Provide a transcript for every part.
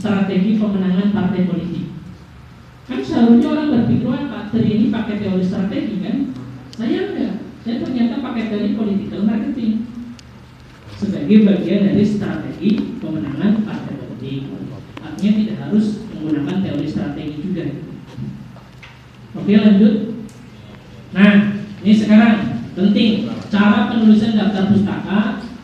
strategi pemenangan partai politik. Kan seharusnya orang berpikir, wah Pak Tri ini pakai teori strategi kan? Saya enggak, saya ternyata pakai teori political marketing sebagai bagian dari strategi pemenangan partai politik. Artinya tidak harus menggunakan teori strategi juga. Oke, lanjut. Nah, ini sekarang penting cara penulisan daftar pustaka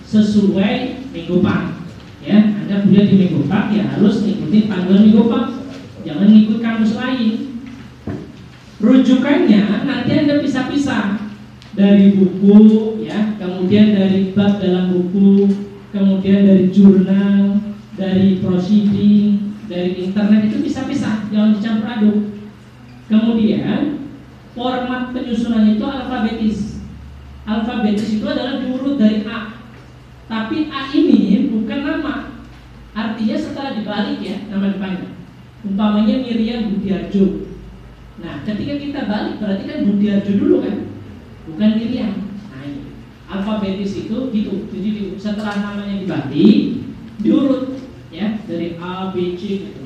sesuai Minggupak. Ya, Anda kuliah di Minggupak ya harus ngikutin panduan Minggupak. Jangan ngikut kamus lain. Rujukannya nanti Anda pisah-pisah dari buku, ya, kemudian dari bab dalam buku, kemudian dari jurnal, dari proceeding, dari internet, itu pisah-pisah, jangan dicampur aduk. Kemudian format penyusunan itu alfabetis. Alfabetis itu adalah diurut dari A. Tapi A ini bukan nama. Artinya setelah dibalik ya, nama depannya. Umpamanya Miriam Budiarjo. Nah, ketika kita balik berarti kan Budiarjo dulu kan, bukan Miriam. Nah, ini alfabetis itu gitu. Jadi setelah namanya dibalik, diurut ya dari A, B, C gitu.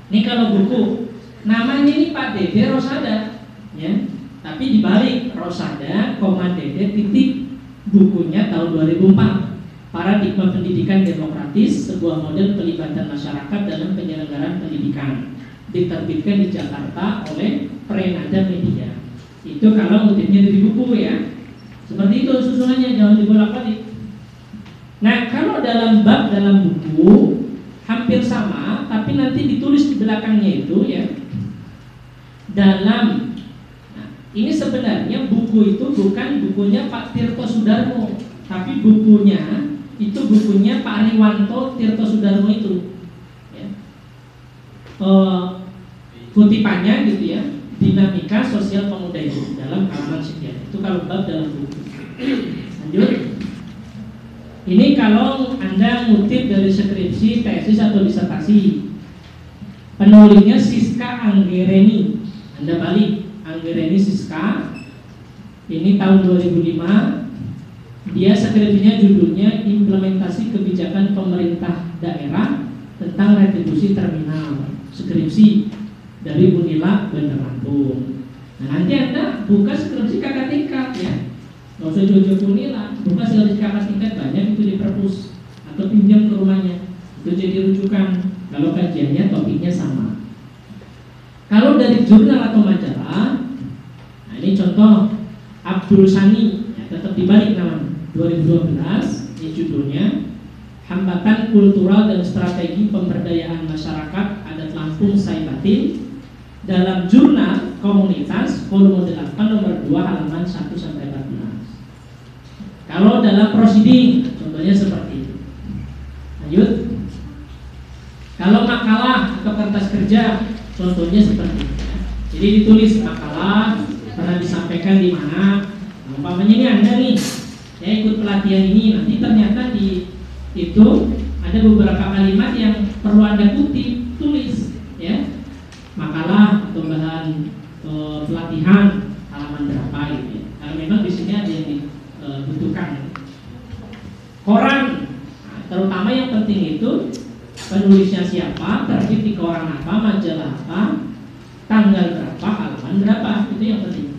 Ini kalau buku, namanya ini Pak Dede Rosada, ya. Tapi dibalik Rosada, Dede titik bukunya tahun 2004. Paradigma Pendidikan Demokratis, sebuah model pelibatan masyarakat dalam penyelenggaraan pendidikan, diterbitkan di Jakarta oleh Prenada Media. Itu kalau ngutipnya dari buku ya. Seperti itu susunannya, jangan dibolak-balik. Nah, kalau dalam bab dalam buku hampir sama, tapi nanti ditulis di belakangnya itu ya. Dalam ini sebenarnya buku itu bukan bukunya Pak Tirto Sudarmo, tapi bukunya itu bukunya Pak Riwanto Tirto Sudarmo itu ya. Kutipannya gitu ya, dinamika sosial pemuda itu dalam halaman sekian. Itu kalau bab dalam buku. Lanjut. Ini kalau Anda ngutip dari skripsi, tesis atau disertasi. Penulisnya Siska Anggereni. Anda balik Anggereni Siska. Ini tahun 2005. Dia skripsinya judulnya Implementasi Kebijakan Pemerintah Daerah tentang Retribusi Terminal. Skripsi dari Unila Bandar Lampung. Nah, nanti Anda buka skripsi kakak tingkat ya. Nggak usah jauh-jauh Unila, buka skripsi kakak tingkat banyak itu di perpus atau pinjam ke rumahnya. Itu jadi rujukan kalau kajiannya topiknya sama. Kalau dari jurnal atau majalah, nah ini contoh Abdul Sani, ya, tetap dibalik namanya. 2012, ini judulnya Hambatan Kultural dan Strategi Pemberdayaan Masyarakat Adat Lampung Saibatin dalam Jurnal Komunitas volume 8 nomor 2 halaman 1 sampai 14. Kalau dalam proceeding contohnya seperti itu. Lanjut. Kalau makalah atau kertas kerja contohnya seperti itu. Jadi ditulis makalah pernah disampaikan di mana. Nah, umpamanya ini Anda nih, saya ikut pelatihan ini, nanti ternyata di itu ada beberapa kalimat yang perlu Anda kutip, tulis ya. Makalah atau bahan pelatihan halaman berapa gitu ya. Kalau memang di sini ada yang dibutuhkan. Koran, nah, terutama yang penting itu penulisnya siapa, terbit di koran apa, majalah apa, tanggal berapa, halaman berapa, itu yang penting.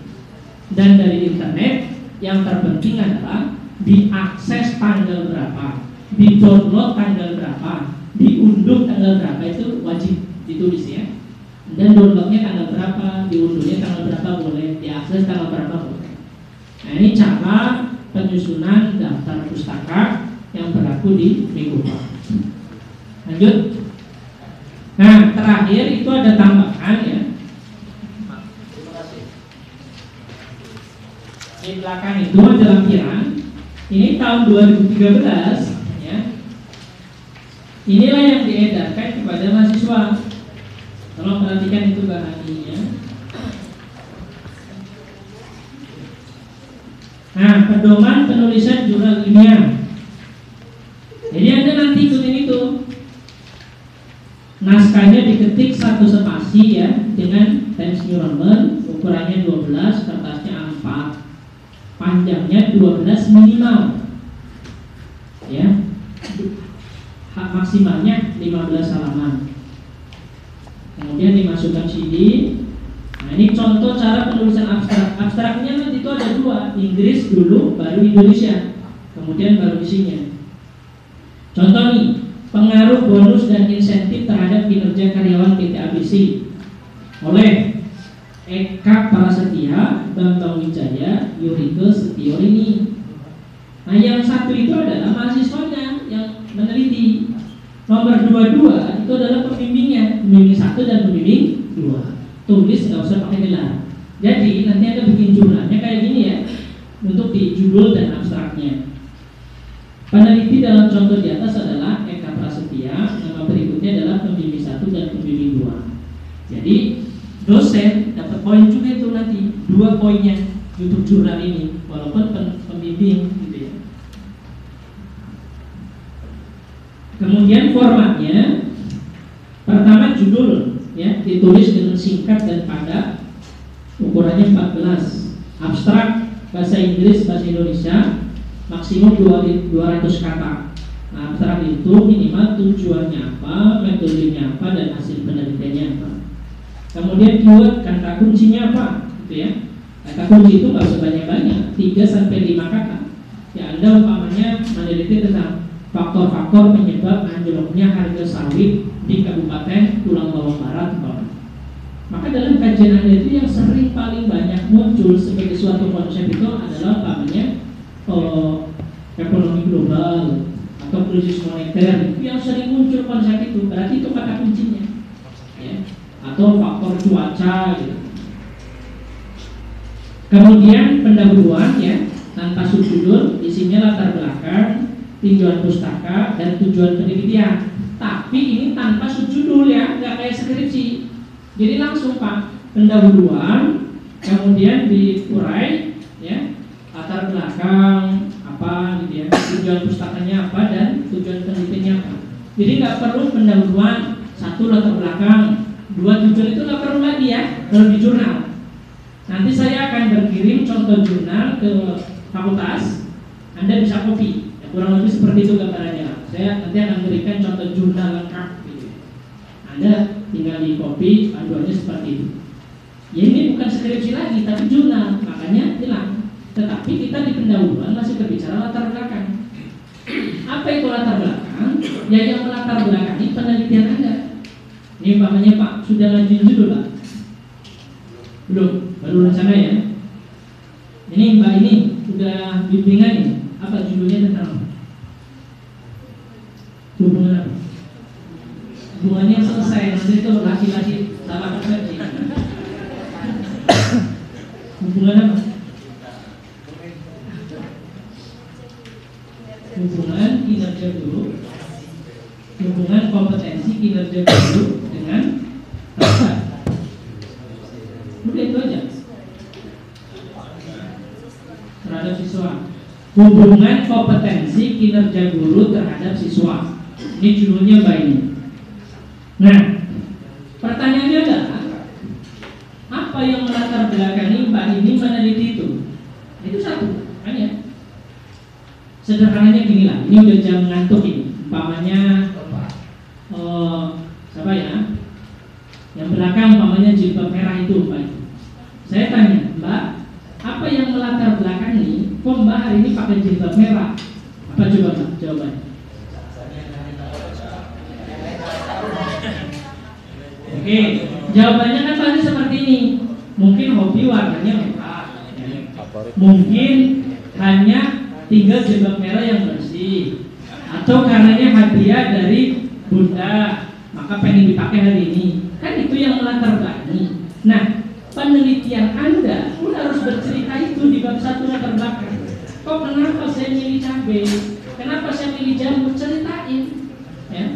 Dan dari internet yang terpenting adalah diakses tanggal berapa, di-download tanggal berapa, diunduh tanggal berapa, itu wajib ditulis ya. Dan downloadnya tanggal berapa, diunduhnya tanggal berapa boleh, diakses tanggal berapa boleh. Nah, ini cara penyusunan daftar pustaka yang berlaku di Minggupak. Lanjut. Nah, terakhir itu ada tambahan ya. Di belakang itu ada lampiran. Ini tahun 2013 ya. Inilah yang diedarkan kepada mahasiswa. Tolong perhatikan itu bahannya. Nah, pedoman penulisan jurnal ilmiah. Jadi Anda nanti ikutin itu. Naskahnya diketik satu spasi ya, dengan Times New Roman, ukurannya 12, kertasnya A4, panjangnya 12 minimal ya. maksimalnya 15 halaman. Kemudian dimasukkan CD. Nah, ini contoh cara penulisan abstrak. Abstraknya nanti itu ada dua, Inggris dulu, baru Indonesia, kemudian baru isinya. Contoh nih, pengaruh bonus dan insentif terhadap kinerja karyawan PT ABC oleh Eka Prasetya, Bambang Wijaya, Yurike Setiorini. Nah, yang satu itu adalah mahasiswanya yang meneliti. Nomor 22 itu adalah pembimbingnya, pembimbing 1 dan pembimbing 2. Tulis, nggak usah pakai gelar. Jadi nanti Anda bikin jurnalnya kayak gini ya, untuk di judul dan abstraknya. Peneliti dalam contoh di atas adalah Eka Prasetya, nama berikutnya adalah pembimbing 1 dan pembimbing 2. Jadi dosen dapat poin juga itu nanti, 2 poinnya untuk jurnal ini, walaupun pembimbing gitu ya. Kemudian formatnya, pertama judul ya, ditulis dengan singkat dan padat, ukurannya 14. Abstrak bahasa Inggris, bahasa Indonesia, maksimum 200 kata. Nah, abstrak itu minimal tujuannya apa, metodenya apa, dan hasil penelitiannya apa. Kemudian keyword, kata kuncinya apa, gitu ya. Kata kunci itu nggak usah banyak-banyak, 3-5 kata. Ya, Anda umpamanya meneliti tentang faktor-faktor penyebab anjloknya harga sawit di Kabupaten Tulang Bawang Barat, maka dalam kajian Anda itu yang sering paling banyak muncul sebagai suatu konsep itu adalah namanya ekonomi global atau krisis moneter. Itu yang sering muncul konsep itu, berarti itu kata kuncinya ya. Atau faktor cuaca gitu. Kemudian pendahuluan ya, tanpa subjudul, isinya latar belakang, tinjauan pustaka, dan tujuan penelitian. Tapi ini tanpa subjudul ya, nggak kayak skripsi. Jadi langsung Pak, pendahuluan, kemudian diurai ya, latar belakang apa gitu ya, tujuan pustakanya apa, dan tujuan penelitiannya apa. Jadi nggak perlu pendahuluan, 1 latar belakang, 2 tujuan, itu nggak perlu lagi ya kalau di jurnal. Nanti saya akan berkirim contoh jurnal ke fakultas, Anda bisa copy. Kurang lebih seperti itu gambarannya. Saya nanti akan berikan contoh jurnal lengkap gitu. Anda tinggal di copy, panduannya seperti itu. Ya, ini bukan skripsi lagi, tapi jurnal, makanya hilang. Tetapi kita di pendahuluan masih berbicara latar belakang. Apa itu latar belakang? Ya, yang melatar belakangi penelitian Anda. Ini umpamanya Pak, sudah ngajuin judul Pak? Belum, baru rencana ya. Ini Mbak ini sudah bimbingan ini. Apa judulnya tentang hubungan apa? Hubungannya selesai, nanti itu laki-laki salah persepsi. Hubungan apa? Hubungan kinerja guru, hubungan kompetensi kinerja guru dengan apa? Udah itu aja. Terhadap siswa. Hubungan kompetensi kinerja guru terhadap siswa. Ini judulnya Mbak ini. Nah, pertanyaannya adalah apa yang melatar belakangi Mbak ini meneliti itu? Itu satu, hanya sederhananya gini lah. Ini udah jam ngantuk ini. Umpamanya siapa ya? Yang belakang umpamanya jilbab merah itu Mbak. Saya tanya, Mbak, apa yang melatar belakangi kok Mbak hari ini pakai jilbab merah? Apa coba Mbak jawabannya? Oke, jawabannya kan pasti seperti ini. Mungkin hobi warnanya merah, mungkin hanya tinggal jilbab merah yang bersih, atau karenanya hadiah dari Bunda, maka pengen dipakai hari ini. Kan itu yang melatar belakangi. Nah, penelitian Anda pun harus bercerita itu di bab 1 latar belakang. Kok kenapa saya milih cabai? Kenapa saya milih jamur? Ceritain. Ya.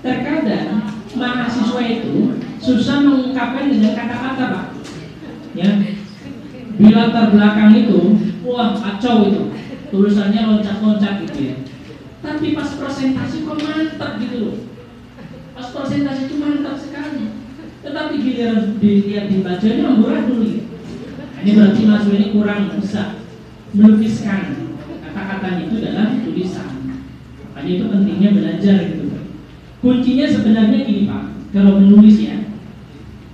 Terkadang mahasiswa itu susah mengungkapkan dengan kata-kata Pak. Ya. Di latar belakang itu, wah kacau itu. Tulisannya loncat-loncat gitu ya. Tapi pas presentasi kok mantap gitu loh. Pas presentasi itu mantap sekali. Tetapi giliran dilihat dibacanya amburadul ya. Ini berarti mahasiswa ini kurang bisa melukiskan. Kata-katanya itu adalah tulisan. Makanya itu pentingnya belajar gitu. Kuncinya sebenarnya gini Pak, kalau menulis ya,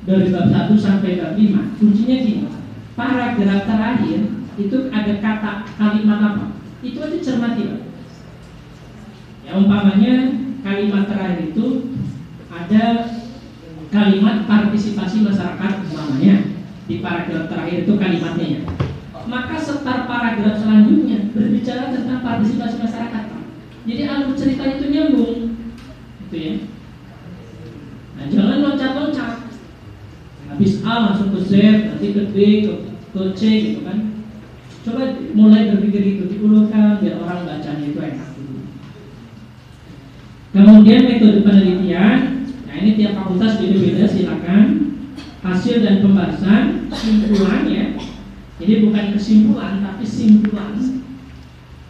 dari bab 1 sampai bab 5, kuncinya gini. Paragraf terakhir itu ada kata kalimat apa? Itu aja cermati Pak. Ya umpamanya kalimat terakhir itu ada kalimat partisipasi masyarakat umpamanya di paragraf terakhir itu kalimatnya ya. Maka setar paragraf selanjutnya berbicara tentang partisipasi masyarakat Pak. Jadi alur cerita itu nyambung, gitu ya. Nah jangan loncat-loncat. Habis A langsung ke Z, nanti ke B, ke C gitu kan. Coba mulai berpikir itu, diulurkan biar orang bacanya itu enak dulu. Kemudian metode penelitian. Nah ini tiap fakultas beda-beda, silakan. Hasil dan pembahasan, simpulannya. Jadi bukan kesimpulan, tapi simpulan.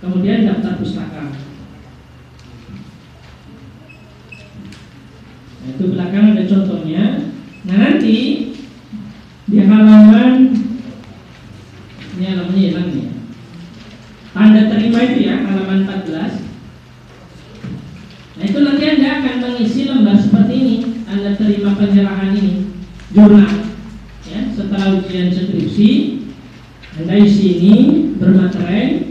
Kemudian daftar pustaka. Nah, itu belakang ada contohnya. Nah nanti di halaman ini halamannya hilang ya. Tanda terima itu ya halaman 14. Nah itu nanti Anda akan mengisi lembar seperti ini. Tanda terima penyerahan ini jurnal. Ya setelah ujian skripsi Anda isi ini bermaterai.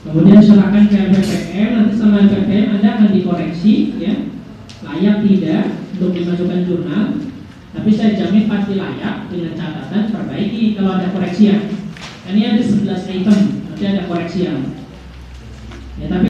Kemudian serahkan ke LPPM. Nanti sama LPPM Anda akan dikoreksi ya. Layak tidak untuk dimasukkan jurnal, tapi saya jamin pasti layak dengan catatan perbaiki kalau ada koreksian. Ini ada 11 item, nanti ada koreksian. Ya tapi